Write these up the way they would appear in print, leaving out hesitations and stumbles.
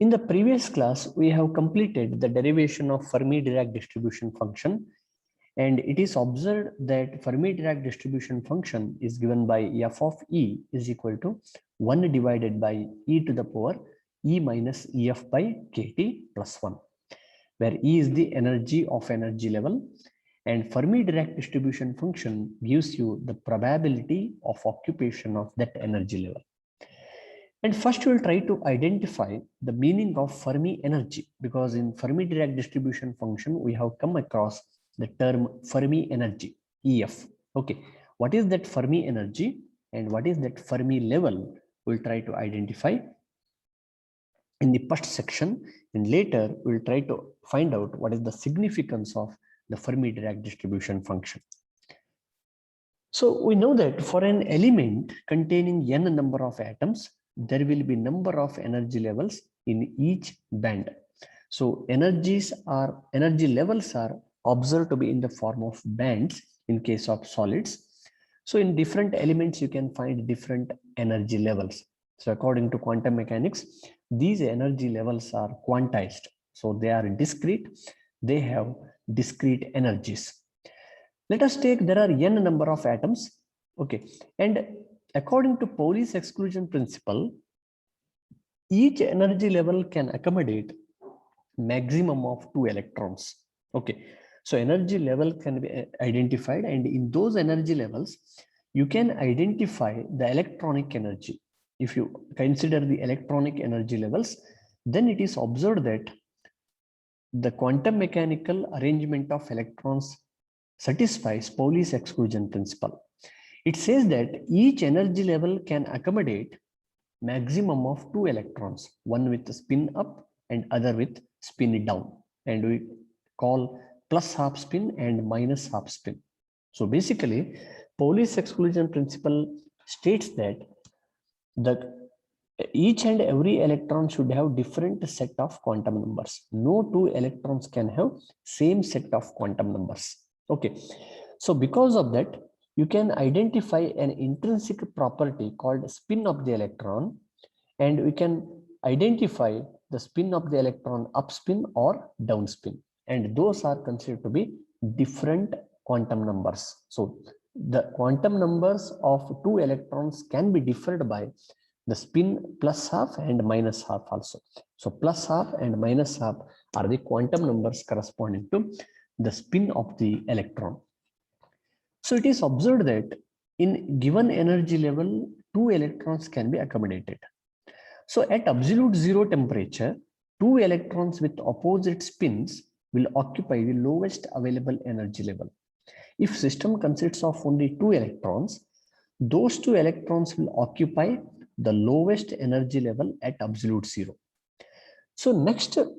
In the previous class, we have completed the derivation of Fermi-Dirac distribution function, and it is observed that Fermi-Dirac distribution function is given by f of E is equal to 1 divided by e to the power E minus EF by kT plus 1, where E is the energy of energy level, and Fermi-Dirac distribution function gives you the probability of occupation of that energy level. And first we will try to identify the meaning of Fermi energy, because in Fermi-Dirac distribution function, we have come across the term Fermi energy, EF. Okay, what is that Fermi energy and what is that Fermi level? We'll try to identify in the first section, and later we'll try to find out what is the significance of the Fermi-Dirac distribution function. So we know that for an element containing n number of atoms, there will be number of energy levels in each band. So energy levels are observed to be in the form of bands in case of solids. So in different elements, you can find different energy levels. So according to quantum mechanics, these energy levels are quantized. So they are discrete. They have discrete energies. Let us take, there are n number of atoms. Okay. And according to Pauli's exclusion principle, each energy level can accommodate maximum of 2 electrons. Okay. So energy level can be identified, and in those energy levels, you can identify the electronic energy. If you consider the electronic energy levels, then it is observed that the quantum mechanical arrangement of electrons satisfies Pauli's exclusion principle. It says that each energy level can accommodate maximum of 2 electrons, one with spin up and other with spin down, and we call plus half spin and minus half spin. So basically, Pauli's exclusion principle states that each and every electron should have different set of quantum numbers. No 2 electrons can have same set of quantum numbers. Okay, so because of that, you can identify an intrinsic property called spin of the electron, and we can identify the spin of the electron up spin or down spin, and those are considered to be different quantum numbers. So the quantum numbers of 2 electrons can be differed by the spin plus half and minus half also. So plus half and minus half are the quantum numbers corresponding to the spin of the electron. So it is observed that in given energy level, 2 electrons can be accommodated. So at absolute zero temperature, 2 electrons with opposite spins will occupy the lowest available energy level. If system consists of only 2 electrons, those 2 electrons will occupy the lowest energy level at absolute zero. So next 2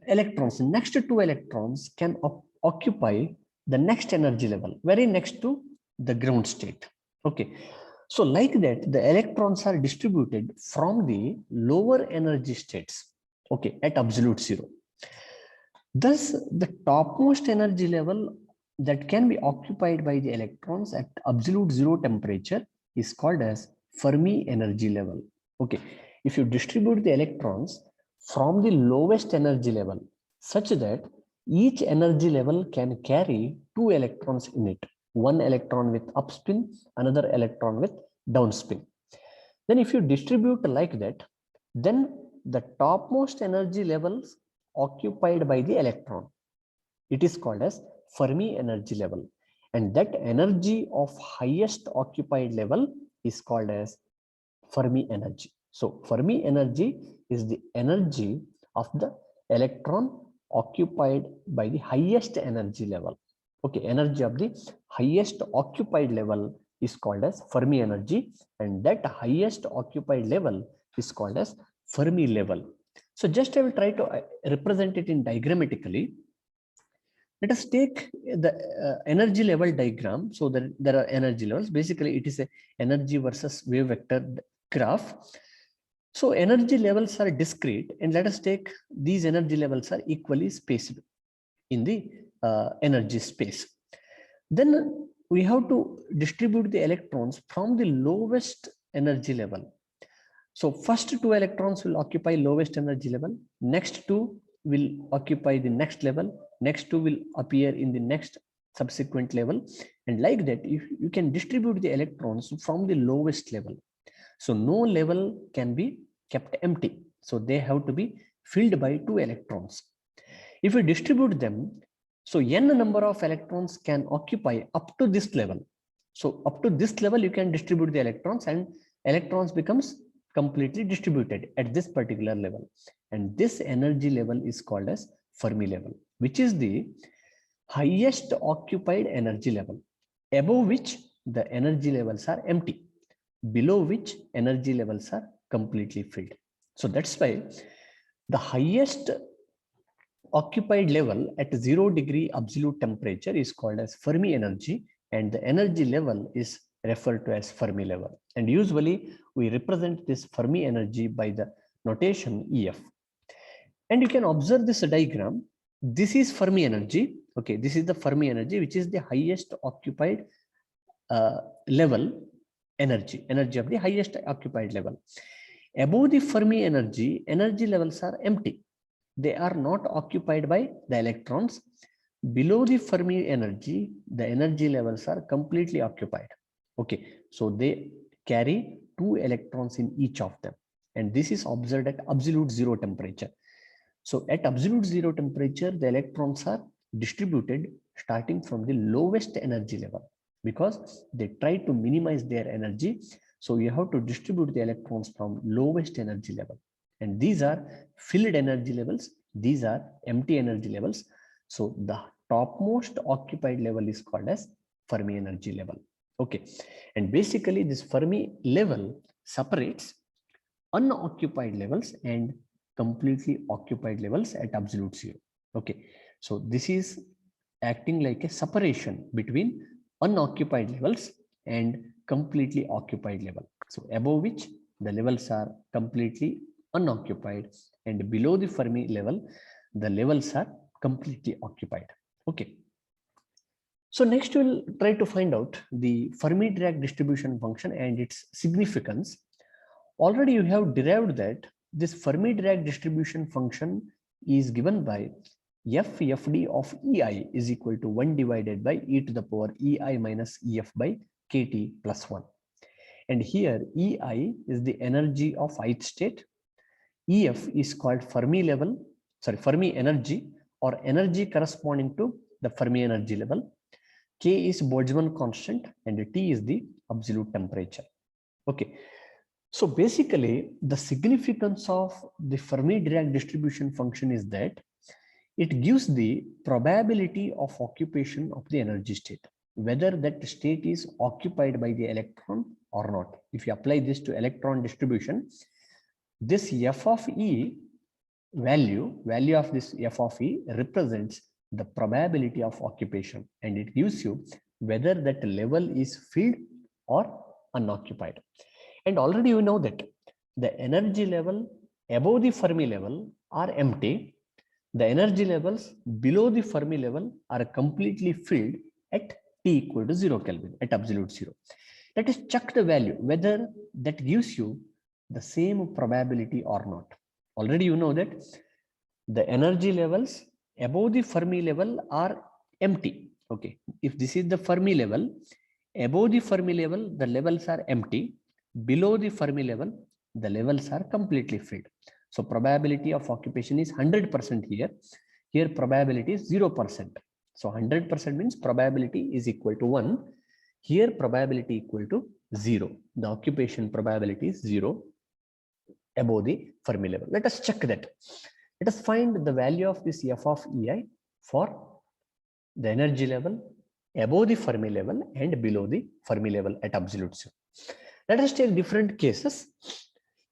electrons can occupy the next energy level, very next to the ground state. Okay, so like that, the electrons are distributed from the lower energy states, okay, at absolute zero. Thus, the topmost energy level that can be occupied by the electrons at absolute zero temperature is called as Fermi energy level. Okay, if you distribute the electrons from the lowest energy level such that each energy level can carry 2 electrons in it, one electron with up spin, another electron with down spin. Then if you distribute like that, then the topmost energy levels occupied by the electron, it is called as Fermi energy level, and that energy of highest occupied level is called as Fermi energy. So Fermi energy is the energy of the electron occupied by the highest energy level. Okay, energy of the highest occupied level is called as Fermi energy, and that highest occupied level is called as Fermi level. So just I will try to represent it in diagrammatically. Let us take the energy level diagram. So there are energy levels. Basically, it is a energy versus wave vector graph. So energy levels are discrete, and let us take these energy levels are equally spaced in the energy space. Then we have to distribute the electrons from the lowest energy level. So first two electrons will occupy lowest energy level, next two will occupy the next level, next two will appear in the next subsequent level, and like that you can distribute the electrons from the lowest level. So no level can be kept empty. So they have to be filled by two electrons. If you distribute them, so n number of electrons can occupy up to this level. So up to this level, you can distribute the electrons and electrons becomes completely distributed at this particular level. And this energy level is called as Fermi level, which is the highest occupied energy level, above which the energy levels are empty, below which energy levels are completely filled. So that's why the highest occupied level at 0 degree absolute temperature is called as Fermi energy, and the energy level is referred to as Fermi level. And usually we represent this Fermi energy by the notation EF. And you can observe this diagram. This is Fermi energy. Okay, this is the Fermi energy, which is the highest occupied level energy of the highest occupied level. Above the Fermi energy, energy levels are empty. They are not occupied by the electrons. Below the Fermi energy, the energy levels are completely occupied. Okay, so they carry 2 electrons in each of them. And this is observed at absolute zero temperature. So at absolute zero temperature, the electrons are distributed starting from the lowest energy level because they try to minimize their energy. So you have to distribute the electrons from lowest energy level. And these are filled energy levels. These are empty energy levels. So the topmost occupied level is called as Fermi energy level. Okay. And basically this Fermi level separates unoccupied levels and completely occupied levels at absolute zero. Okay. So this is acting like a separation between unoccupied levels and completely occupied level. So above which the levels are completely unoccupied, and below the Fermi level, the levels are completely occupied. Okay. So next we'll try to find out the Fermi-Dirac distribution function and its significance. Already you have derived that this Fermi-Dirac distribution function is given by FD of EI is equal to 1 divided by e to the power EI minus EF by KT plus 1. And here EI is the energy of ith state. EF is called Fermi energy, or energy corresponding to the Fermi energy level. K is Boltzmann constant and T is the absolute temperature. Okay. So basically the significance of the Fermi-Dirac distribution function is that it gives the probability of occupation of the energy state, whether that state is occupied by the electron or not. If you apply this to electron distribution, this F of E value of this F of E represents the probability of occupation, and it gives you whether that level is filled or unoccupied. And already you know that the energy level above the Fermi level are empty. The energy levels below the Fermi level are completely filled at T equal to 0 Kelvin, at absolute zero. Let us check the value, whether that gives you the same probability or not. Already you know that the energy levels above the Fermi level are empty. Okay, if this is the Fermi level, above the Fermi level, the levels are empty. Below the Fermi level, the levels are completely filled. So probability of occupation is 100% here. Here probability is 0%. So 100% means probability is equal to 1. Here probability equal to 0. The occupation probability is 0 above the Fermi level. Let us check that. Let us find the value of this F of EI for the energy level above the Fermi level and below the Fermi level at absolute zero. Let us take different cases.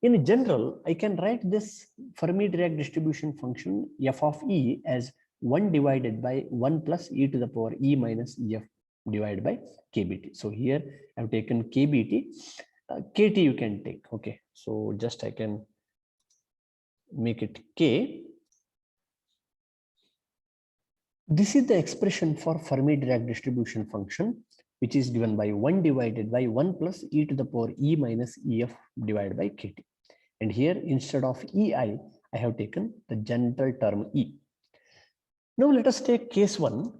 In general, I can write this Fermi-Dirac distribution function F of E as 1 divided by 1 plus e to the power E minus EF divided by KBT. So here I have taken KBT. KT you can take. Okay, so just I can make it K. This is the expression for Fermi-Dirac distribution function, which is given by 1 divided by 1 plus e to the power E minus EF divided by KT. And here, instead of EI, I have taken the general term E. Now let us take case 1.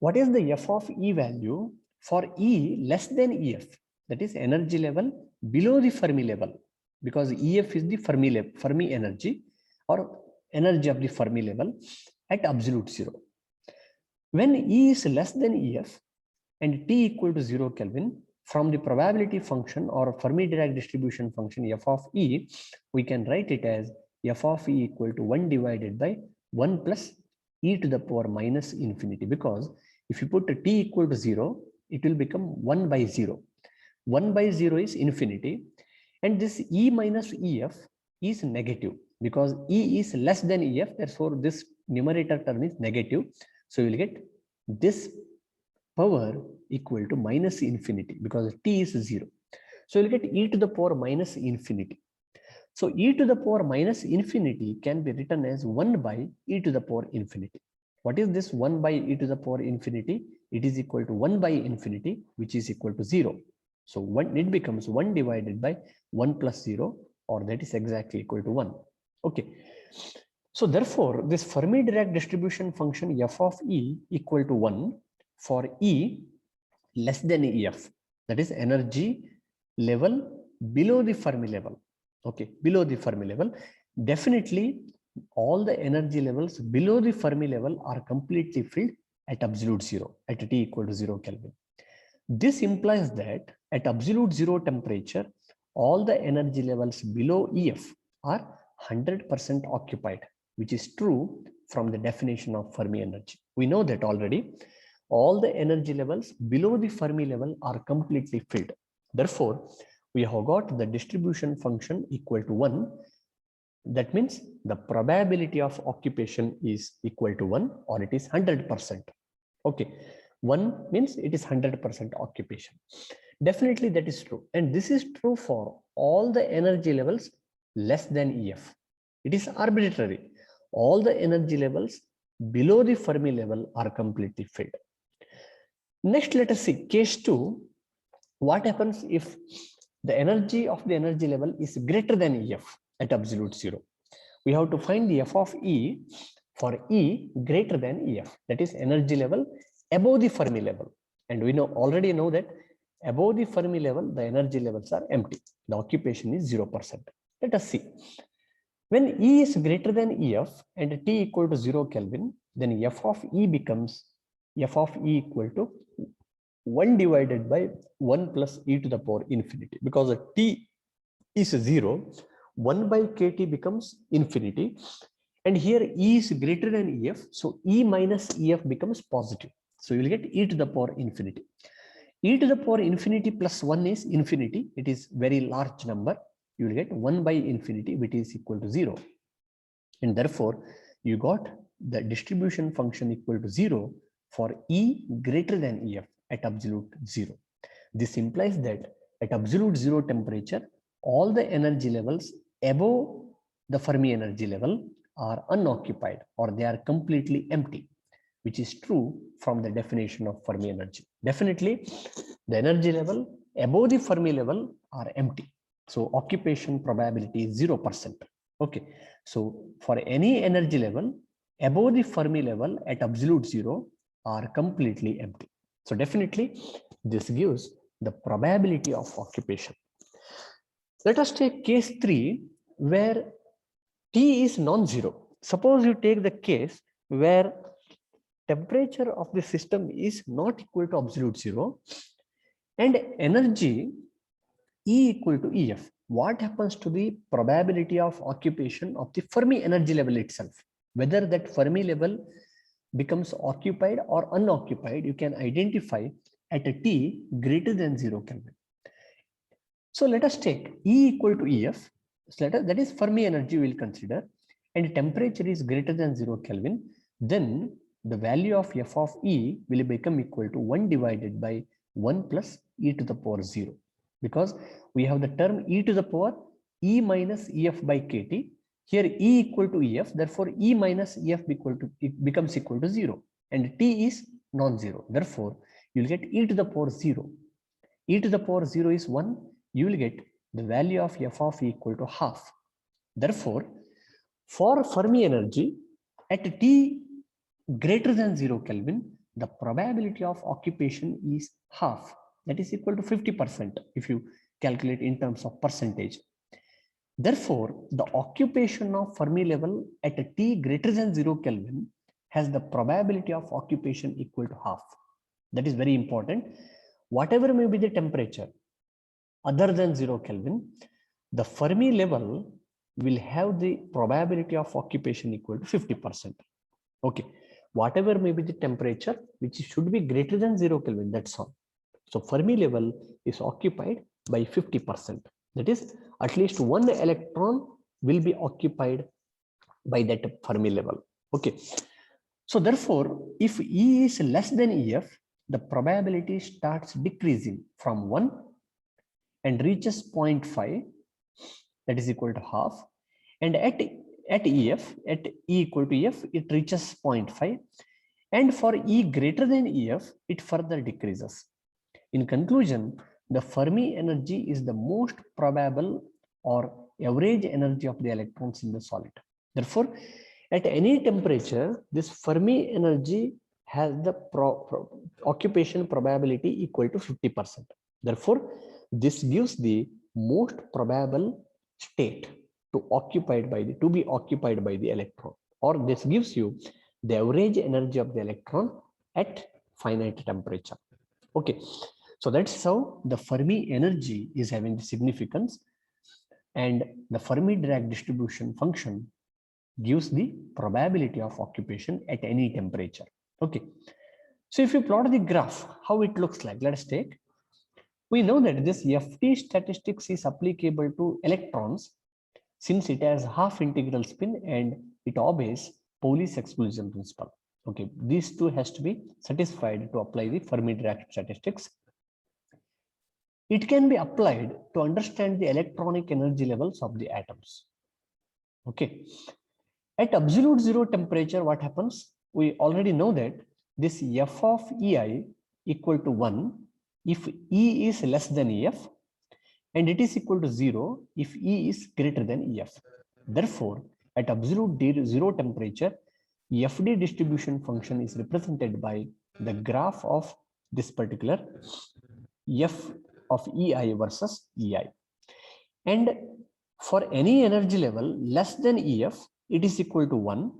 What is the F of E value for E less than EF? That is energy level below the Fermi level, because EF is the Fermi energy or energy of the Fermi level at absolute zero. When E is less than EF and T equal to 0 Kelvin, from the probability function or Fermi-Dirac distribution function F of E, we can write it as F of E equal to 1 divided by 1 plus e to the power minus infinity, because if you put a t equal to 0, it will become 1 by 0. 1 by 0 is infinity, and this E minus EF is negative because E is less than EF, therefore this numerator term is negative. So you will get this power equal to minus infinity because t is 0. So you'll get e to the power minus infinity. So e to the power minus infinity can be written as 1 by e to the power infinity. What is this 1 by e to the power infinity? It is equal to 1 by infinity, which is equal to 0. So it becomes 1 divided by 1 plus 0, or that is exactly equal to 1. Okay. So therefore, this Fermi-Dirac distribution function f of E equal to 1 for E less than EF, that is energy level below the Fermi level. Okay, below the Fermi level. Definitely, all the energy levels below the Fermi level are completely filled at absolute zero, at T equal to 0 Kelvin. This implies that at absolute zero temperature, all the energy levels below EF are 100% occupied, which is true from the definition of Fermi energy. We know that already. All the energy levels below the Fermi level are completely filled. Therefore, we have got the distribution function equal to 1. That means the probability of occupation is equal to 1, or it is 100%. Okay, 1 means it is 100% occupation. Definitely that is true. And this is true for all the energy levels less than EF. It is arbitrary. All the energy levels below the Fermi level are completely filled. Next, let us see case 2. What happens if the energy of the energy level is greater than EF at absolute zero? We have to find the F of E for E greater than EF, that is energy level above the Fermi level. And we already know that above the Fermi level, the energy levels are empty. The occupation is 0%. Let us see. When E is greater than EF and T equal to 0 Kelvin, then F of E becomes F of E equal to 1 divided by 1 plus e to the power infinity, because T is 0, 1 by KT becomes infinity, and here E is greater than EF, so E minus EF becomes positive. So you will get e to the power infinity. E to the power infinity plus 1 is infinity. It is very large number. You will get 1 by infinity, which is equal to 0. And therefore, you got the distribution function equal to 0 for E greater than EF at absolute 0. This implies that at absolute 0 temperature, all the energy levels above the Fermi energy level are unoccupied, or they are completely empty, which is true from the definition of Fermi energy. Definitely, the energy level above the Fermi level are empty. So occupation probability is 0%. Okay. So for any energy level above the Fermi level at absolute 0 are completely empty. So definitely this gives the probability of occupation. Let us take case 3 where T is non-zero. Suppose you take the case where temperature of the system is not equal to absolute 0 and energy E equal to EF. What happens to the probability of occupation of the Fermi energy level itself? Whether that Fermi level becomes occupied or unoccupied, you can identify at a T greater than 0 Kelvin. So let us take E equal to EF, so that is Fermi energy we will consider, and temperature is greater than 0 Kelvin, then the value of F of E will become equal to 1 divided by 1 plus e to the power 0. Because we have the term e to the power E minus EF by KT. Here E equal to EF, therefore E minus EF becomes equal to 0, and T is non-zero. Therefore, you will get e to the power 0. E to the power 0 is 1. You will get the value of f of E equal to half. Therefore, for Fermi energy at T greater than 0 Kelvin, the probability of occupation is half, that is equal to 50% if you calculate in terms of percentage. Therefore, the occupation of Fermi level at a T greater than 0 Kelvin has the probability of occupation equal to half. That is very important. Whatever may be the temperature other than 0 Kelvin, the Fermi level will have the probability of occupation equal to 50%. Okay, whatever may be the temperature, which should be greater than 0 Kelvin, that's all. So Fermi level is occupied by 50%. That is, at least one electron will be occupied by that Fermi level. Okay. So therefore, if E is less than EF, the probability starts decreasing from 1 and reaches 0.5, that is equal to half. And at EF, at E equal to EF, it reaches 0.5. And for E greater than EF, it further decreases. In conclusion, the Fermi energy is the most probable or average energy of the electrons in the solid. Therefore, at any temperature, this Fermi energy has the occupation probability equal to 50%. Therefore, this gives the most probable state to be occupied by the electron, or this gives you the average energy of the electron at finite temperature. Okay, so that's how the Fermi energy is having the significance, and the Fermi-Dirac distribution function gives the probability of occupation at any temperature. Okay, so if you plot the graph, how it looks like, let us take. We know that this FT statistics is applicable to electrons since it has half integral spin and it obeys Pauli's exclusion principle. Okay, these two has to be satisfied to apply the Fermi-Dirac statistics. It can be applied to understand the electronic energy levels of the atoms. Okay, at absolute zero temperature, what happens? We already know that this F of EI equal to 1 if E is less than EF, and it is equal to 0 if E is greater than EF. Therefore, at absolute zero temperature, FD distribution function is represented by the graph of this particular F of EI versus EI. And for any energy level less than EF, it is equal to 1.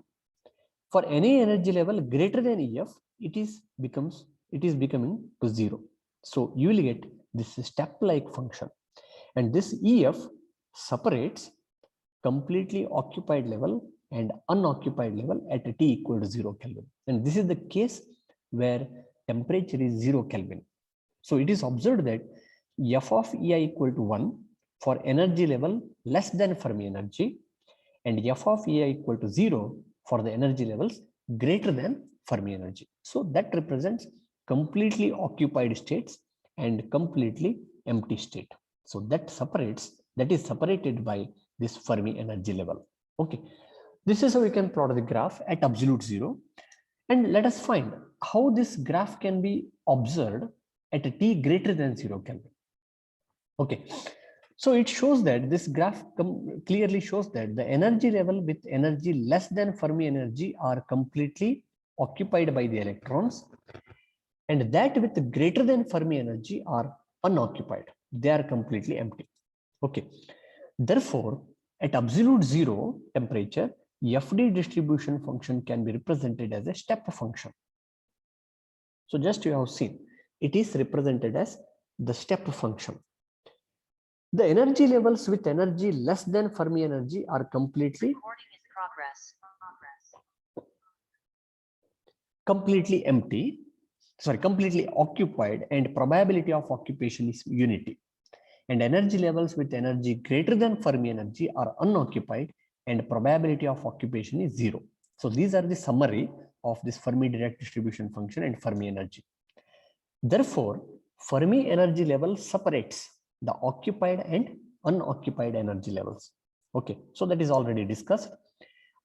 For any energy level greater than EF, it is becoming to 0. So you will get this step-like function, and this EF separates completely occupied level and unoccupied level at a T equal to 0 Kelvin. And this is the case where temperature is 0 Kelvin. So it is observed that F of EI equal to 1 for energy level less than Fermi energy, and F of EI equal to 0 for the energy levels greater than Fermi energy. So that represents completely occupied states and completely empty state. So that is separated by this Fermi energy level. Okay, this is how we can plot the graph at absolute zero. And let us find how this graph can be observed at a T greater than 0 Kelvin. Okay, so it shows that this graph clearly shows that the energy level with energy less than Fermi energy are completely occupied by the electrons, and that with greater than Fermi energy are unoccupied. They are completely empty. Okay, therefore, at absolute zero temperature, FD distribution function can be represented as a step function. So just you have seen, it is represented as the step function. The energy levels with energy less than Fermi energy are completely empty, completely occupied, and probability of occupation is unity. And energy levels with energy greater than Fermi energy are unoccupied, and probability of occupation is 0. So these are the summary of this Fermi-Dirac distribution function and Fermi energy. Therefore, Fermi energy level separates the occupied and unoccupied energy levels. Okay, so that is already discussed.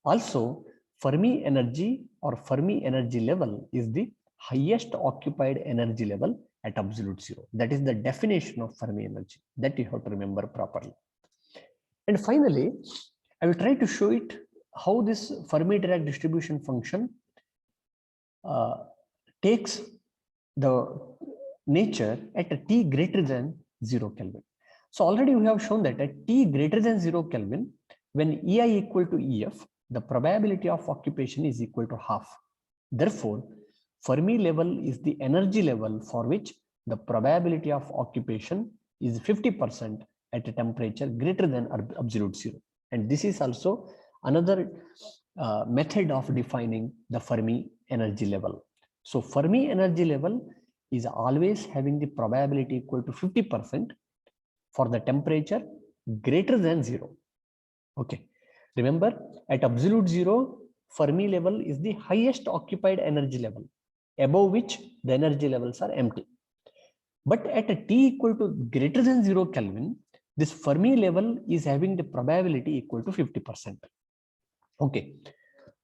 Also, Fermi energy or Fermi energy level is the highest occupied energy level at absolute zero. That is the definition of Fermi energy that you have to remember properly. And finally, I will try to show it how this Fermi-Dirac distribution function takes the nature at a t greater than 0 Kelvin. So already we have shown that at t greater than 0 Kelvin, when EI equal to EF, the probability of occupation is equal to half. Therefore, Fermi level is the energy level for which the probability of occupation is 50% at a temperature greater than absolute zero. And this is also another method of defining the Fermi energy level. So Fermi energy level is always having the probability equal to 50% for the temperature greater than zero. Okay. Remember, at absolute zero, Fermi level is the highest occupied energy level, above which the energy levels are empty. But at a t equal to greater than 0 Kelvin, this Fermi level is having the probability equal to 50%. Okay.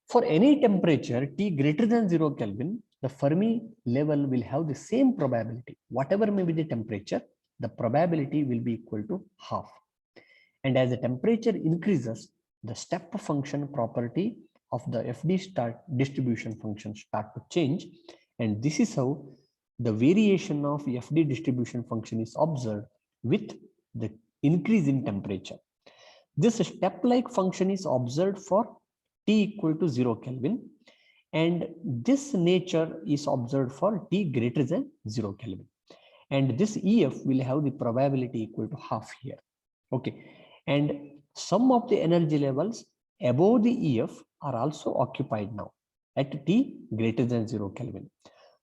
For any temperature t greater than 0 Kelvin, the Fermi level will have the same probability. Whatever may be the temperature, the probability will be equal to half. And as the temperature increases, the step function property of the FD start distribution function start to change. And this is how the variation of FD distribution function is observed with the increase in temperature. This step-like function is observed for t equal to 0 Kelvin. And this nature is observed for t greater than 0 Kelvin. And this EF will have the probability equal to half here. Okay. And some of the energy levels above the EF are also occupied now at t greater than 0 Kelvin.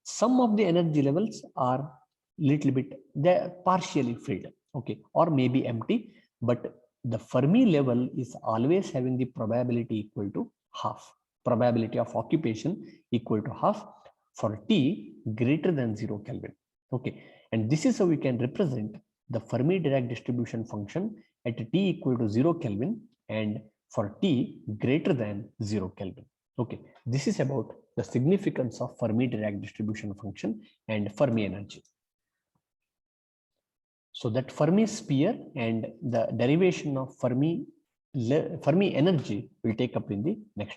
Some of the energy levels are little bit, they're partially filled, okay, or maybe empty, but the Fermi level is always having the probability equal to half, probability of occupation equal to half for t greater than 0 Kelvin. Okay, and this is how we can represent the Fermi-Dirac distribution function at t equal to 0 Kelvin and for t greater than 0 Kelvin. Okay, this is about the significance of Fermi-Dirac distribution function and Fermi energy. So that Fermi sphere and the derivation of Fermi energy will take up in the next